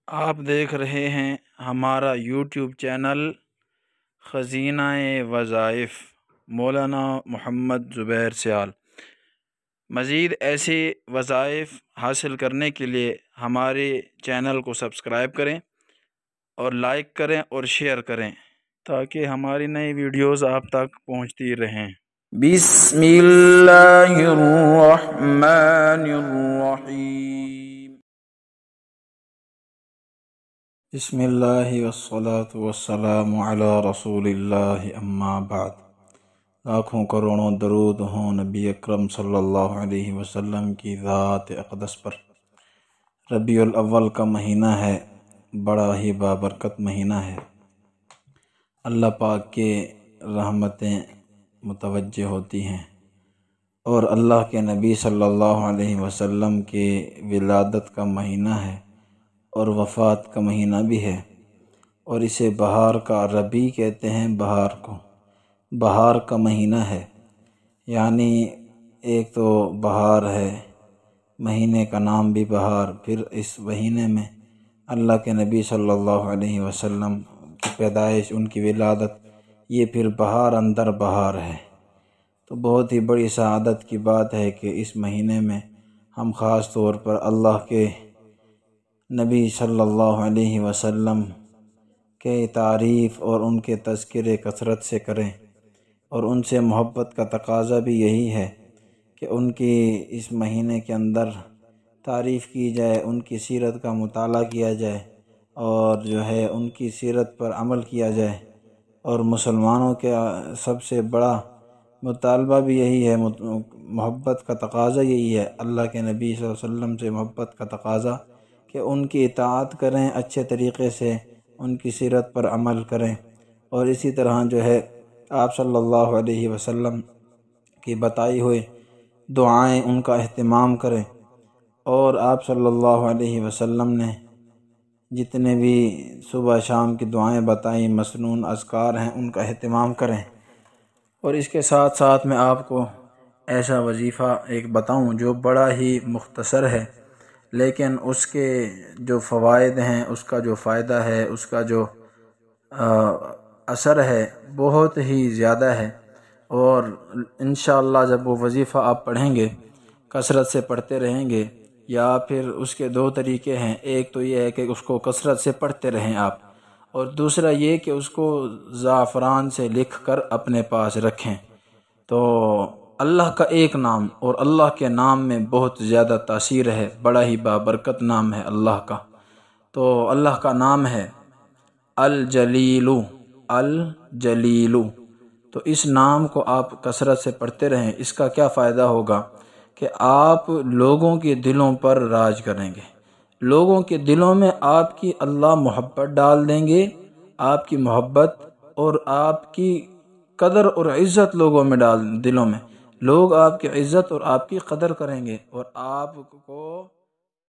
آپ دیکھ رہے ہیں ہمارا یوٹیوب چینل خزینہ وظائف مولانا محمد زبیر سیال۔ مزید ایسے وظائف حاصل کرنے کے لیے ہمارے چینل کو سبسکرائب کریں اور لائک کریں اور شیئر کریں تاکہ ہماری نئی ویڈیوز آپ تک پہنچتی رہیں۔ بسم اللہ الرحمن الرحیم۔ بسم اللہ والصلاة والسلام علی رسول اللہ اما بعد۔ لاکھوں کروڑوں درود ہوں نبی اکرم صلی اللہ علیہ وسلم کی ذات اقدس پر۔ ربیع الاول کا مہینہ ہے، بڑا ہی بابرکت مہینہ ہے۔ اللہ پاک کے رحمتیں متوجہ ہوتی ہیں اور اللہ کے نبی صلی اللہ علیہ وسلم کے ولادت کا مہینہ ہے اور وفات کا مہینہ بھی ہے، اور اسے بہار کا ربیع کہتے ہیں۔ بہار کو بہار کا مہینہ ہے، یعنی ایک تو بہار ہے، مہینے کا نام بھی بہار، پھر اس مہینے میں اللہ کے نبی صلی اللہ علیہ وسلم کی پیدائش، ان کی ولادت، یہ پھر بہار اندر بہار ہے۔ تو بہت ہی بڑی سعادت کی بات ہے کہ اس مہینے میں ہم خاص طور پر اللہ کے نبی صلی اللہ علیہ وسلم کے تعریف اور ان کے تذکرے کثرت سے کریں، اور ان سے محبت کا تقاضا بھی یہی ہے کہ ان کی اس مہینے کے اندر تعریف کی جائے، ان کی سیرت کا مطالعہ کیا جائے، اور جو ہے ان کی سیرت پر عمل کیا جائے۔ اور مسلمانوں کے سب سے بڑا مطالبہ بھی یہی ہے، محبت کا تقاضا یہی ہے، اللہ کے نبی صلی اللہ علیہ وسلم سے محبت کا تقاضا کہ ان کی اطاعت کریں، اچھے طریقے سے ان کی سیرت پر عمل کریں، اور اسی طرح جو ہے آپ صلی اللہ علیہ وسلم کی بتائی ہوئی دعائیں ان کا اہتمام کریں، اور آپ صلی اللہ علیہ وسلم نے جتنے بھی صبح شام کی دعائیں بتائیں، مسنون اذکار ہیں، ان کا اہتمام کریں۔ اور اس کے ساتھ ساتھ میں آپ کو ایسا وظیفہ ایک بتاؤں جو بڑا ہی مختصر ہے، لیکن اس کے جو فوائد ہیں، اس کا جو فائدہ ہے، اس کا جو اثر ہے، بہت ہی زیادہ ہے۔ اور انشاءاللہ جب وہ وظیفہ آپ پڑھیں گے، کثرت سے پڑھتے رہیں گے، یا پھر اس کے دو طریقے ہیں، ایک تو یہ ہے کہ اس کو کثرت سے پڑھتے رہیں آپ، اور دوسرا یہ کہ اس کو زعفران سے لکھ کر اپنے پاس رکھیں۔ تو اللہ کا ایک نام، اور اللہ کے نام میں بہت زیادہ تاثیر ہے، بڑا ہی بابرکت نام ہے اللہ کا۔ تو اللہ کا نام ہے الجلیل، الجلیل۔ تو اس نام کو آپ کثرت سے پڑھتے رہیں۔ اس کا کیا فائدہ ہوگا کہ آپ لوگوں کے دلوں پر راج کریں گے، لوگوں کے دلوں میں آپ کی اللہ محبت ڈال دیں گے، آپ کی محبت اور آپ کی قدر اور عزت لوگوں میں دلوں میں، لوگ آپ کی عزت اور آپ کی قدر کریں گے، اور آپ کو